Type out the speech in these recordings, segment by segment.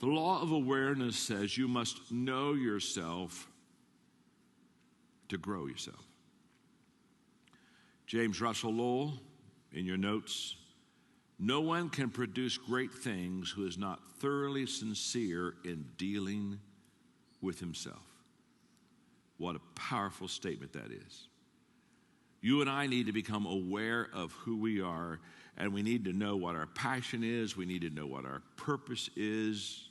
The law of awareness says you must know yourself to grow yourself. James Russell Lowell, in your notes, no one can produce great things who is not thoroughly sincere in dealing with himself. What a powerful statement that is. You and I need to become aware of who we are, and we need to know what our passion is. We need to know what our purpose is.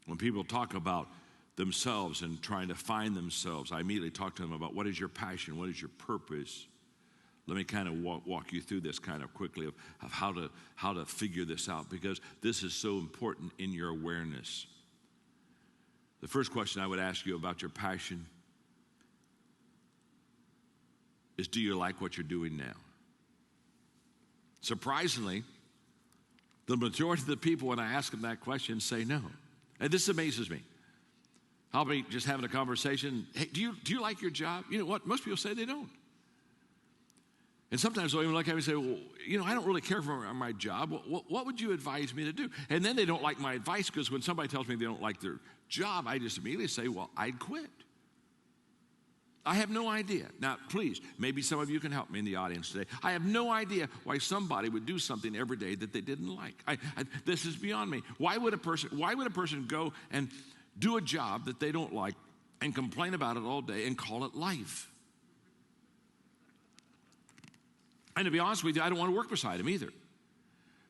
When people talk about themselves and trying to find themselves, I immediately talk to them about what is your passion, what is your purpose. Let me kind of walk you through this kind of quickly of how to figure this out, because this is so important in your awareness. The first question I would ask you about your passion is, do you like what you're doing now? Surprisingly, the majority of the people, when I ask them that question, say no. And this amazes me. I'll be just having a conversation. Hey, do you like your job? You know what? Most people say they don't. And sometimes they'll even look at me and say, well, I don't really care for my job. What would you advise me to do? And then they don't like my advice, because when somebody tells me they don't like their job, I just immediately say, well, I'd quit. I have no idea. Now, please, maybe some of you can help me in the audience today. I have no idea why somebody would do something every day that they didn't like. This is beyond me. Why would a person go and do a job that they don't like and complain about it all day and call it life? And to be honest with you, I don't want to work beside them either,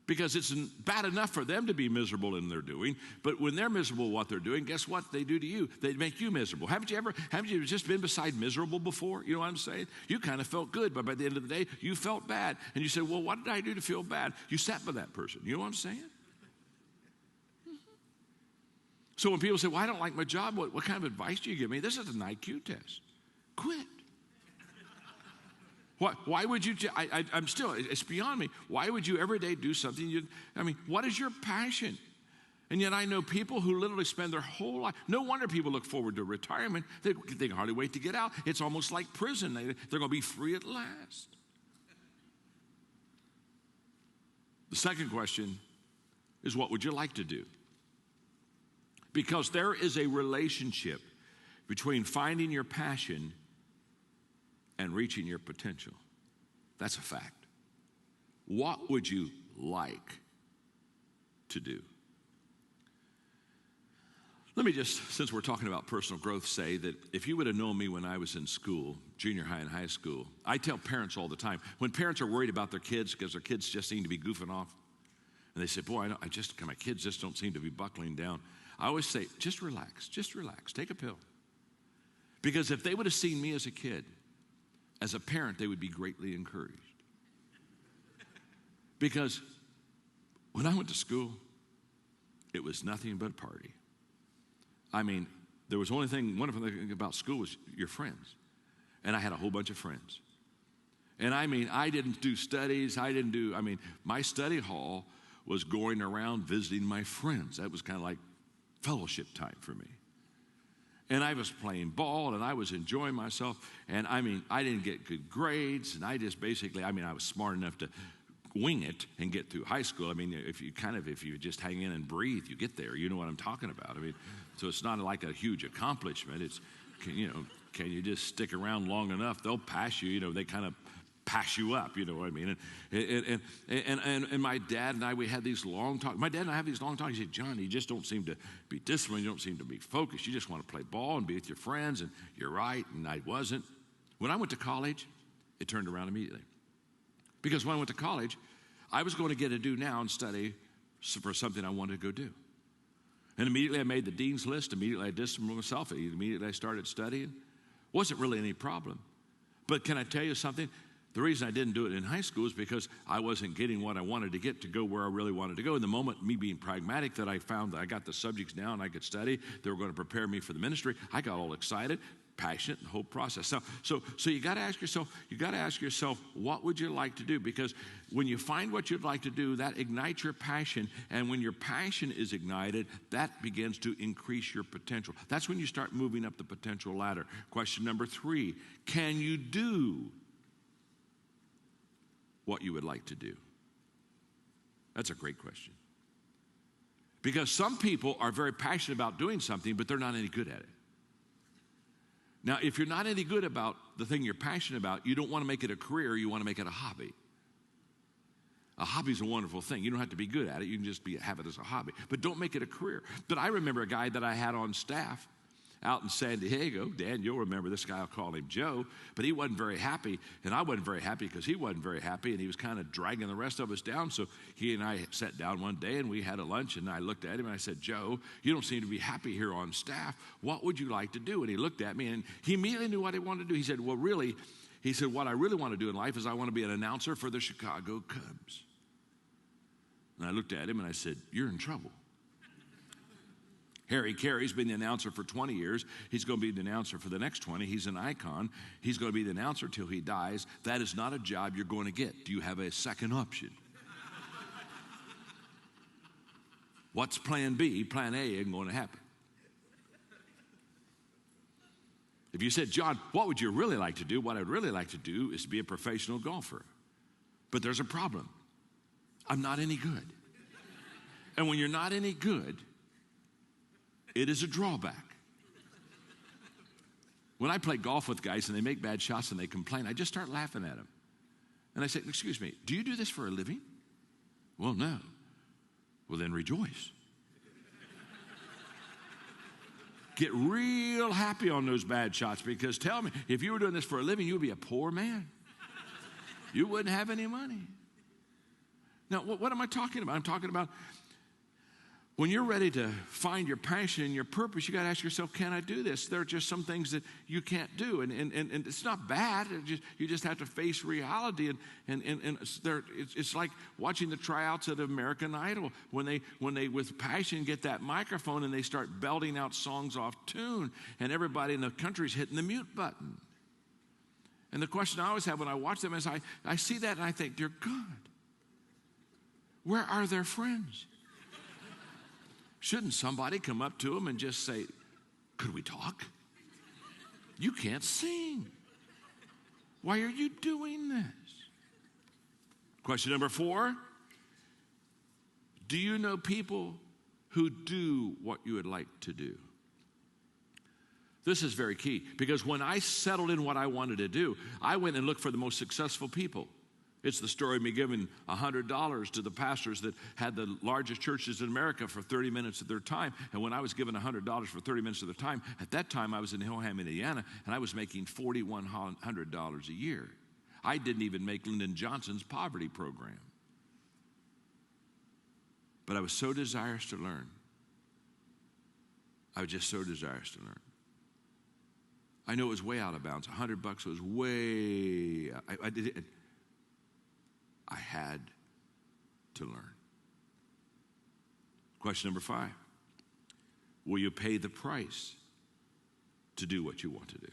because it's bad enough for them to be miserable in their doing, but when they're miserable in what they're doing, guess what they do to you? They make you miserable. Haven't you just been beside miserable before? You know what I'm saying? You kind of felt good, but by the end of the day, you felt bad. And you said, well, what did I do to feel bad? You sat by that person. You know what I'm saying? So when people say, well, I don't like my job, what kind of advice do you give me? This is an IQ test. Quit. Why would you, I'm still, it's beyond me. Why would you every day do something what is your passion? And yet I know people who literally spend their whole life, no wonder people look forward to retirement. They can hardly wait to get out. It's almost like prison. They're going to be free at last. The second question is, what would you like to do? Because there is a relationship between finding your passion and reaching your potential. That's a fact. What would you like to do? Let me just, since we're talking about personal growth, say that if you would have known me when I was in school, junior high and high school, I tell parents all the time, when parents are worried about their kids because their kids just seem to be goofing off, and they say, boy, my kids just don't seem to be buckling down. I always say, just relax, take a pill. Because if they would have seen me as a kid, as a parent, they would be greatly encouraged. Because when I went to school, it was nothing but a party. There was one wonderful thing about school was your friends. And I had a whole bunch of friends. And I didn't do studies. My study hall was going around visiting my friends. That was kind of like fellowship time for me. And I was playing ball, and I was enjoying myself. And I didn't get good grades, and I just basically, I was smart enough to wing it and get through high school. If you just hang in and breathe, you get there. You know what I'm talking about. So it's not like a huge accomplishment. It's, can you just stick around long enough? They'll pass you. They kind of pass you up. You know what I mean? And my dad and I, we had these long talks. My dad and I have these long talks. He said, John, you just don't seem to be disciplined. You don't seem to be focused. You just want to play ball and be with your friends. And you're right. And I wasn't. When I went to college, it turned around immediately. Because when I went to college, I was going to get a do now and study for something I wanted to go do. And immediately I made the dean's list. Immediately I disciplined myself. Immediately I started studying. Wasn't really any problem. But can I tell you something? The reason I didn't do it in high school is because I wasn't getting what I wanted to get to go where I really wanted to go. In the moment, me being pragmatic, that I found that I got the subjects down and I could study, they were going to prepare me for the ministry. I got all excited, passionate, the whole process. So you got to ask yourself, what would you like to do? Because when you find what you'd like to do, that ignites your passion. And when your passion is ignited, that begins to increase your potential. That's when you start moving up the potential ladder. Question number 3, can you do what you would like to do? That's a great question. Because some people are very passionate about doing something, but they're not any good at it. Now, if you're not any good about the thing you're passionate about, you don't want to make it a career, you want to make it a hobby. A hobby is a wonderful thing. You don't have to be good at it. You can just have it as a hobby. But don't make it a career. But I remember a guy that I had on staff out in San Diego. Dan, you'll remember this guy. I'll call him Joe. But he wasn't very happy, and I wasn't very happy because he wasn't very happy, and he was kind of dragging the rest of us down. So he and I sat down one day, and we had a lunch, and I looked at him, and I said, Joe, you don't seem to be happy here on staff. What would you like to do? And he looked at me, and he immediately knew what he wanted to do. He said, well, really, he said, what I really want to do in life is I want to be an announcer for the Chicago Cubs. And I looked at him and I said, you're in trouble. Harry Carey's been the announcer for 20 years. He's going to be the announcer for the next 20. He's an icon. He's going to be the announcer till he dies. That is not a job you're going to get. Do you have a second option? What's plan B? Plan A ain't going to happen. If you said, John, what would you really like to do? What I'd really like to do is to be a professional golfer. But there's a problem. I'm not any good. And when you're not any good, it is a drawback. When I play golf with guys and they make bad shots and they complain, I just start laughing at them. And I say, excuse me, do you do this for a living? Well, no. Well, then rejoice. Get real happy on those bad shots, because tell me, if you were doing this for a living, you would be a poor man. You wouldn't have any money. Now, what am I talking about? I'm talking about when you're ready to find your passion and your purpose, you got to ask yourself, can I do this? There are just some things that you can't do, and it's not bad. You just have to face reality, and it's like watching the tryouts at American Idol when they with passion get that microphone and they start belting out songs off tune, and everybody in the country's hitting the mute button. And the question I always have when I watch them is I see that and I think, dear God, where are their friends? Shouldn't somebody come up to them and just say, could we talk? You can't sing. Why are you doing this? Question number 4. Do you know people who do what you would like to do? This is very key, because when I settled in what I wanted to do, I went and looked for the most successful people. It's the story of me giving $100 to the pastors that had the largest churches in America for 30 minutes of their time. And when I was given $100 for 30 minutes of their time, at that time I was in Hillham, Indiana, and I was making $4,100 a year. I didn't even make Lyndon Johnson's poverty program. But I was so desirous to learn. I was just so desirous to learn. I know it was way out of bounds. $100 was way, I had to learn. Question number 5. Will you pay the price to do what you want to do?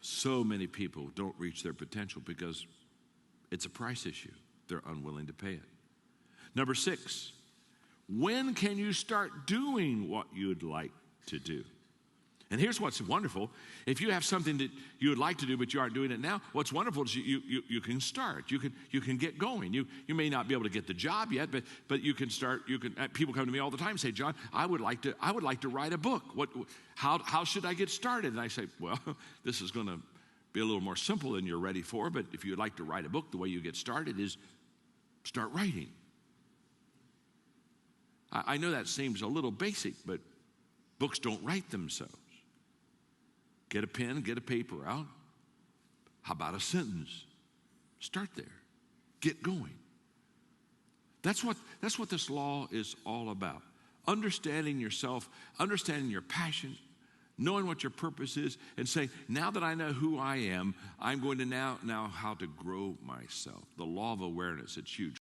So many people don't reach their potential because it's a price issue. They're unwilling to pay it. Number 6, when can you start doing what you'd like to do? And here's what's wonderful. If you have something that you would like to do but you aren't doing it now, what's wonderful is you can start. You can get going. You may not be able to get the job yet, but you can start. People come to me all the time and say, John, I would like to write a book. How should I get started? And I say, well, this is going to be a little more simple than you're ready for, but if you'd like to write a book, the way you get started is start writing. I know that seems a little basic, but books don't write themselves. Get a pen, get a paper out. How about a sentence? Start there. Get going. That's what this law is all about. Understanding yourself, understanding your passion, knowing what your purpose is, and saying, now that I know who I am, I'm going to now how to grow myself. The law of awareness, it's huge.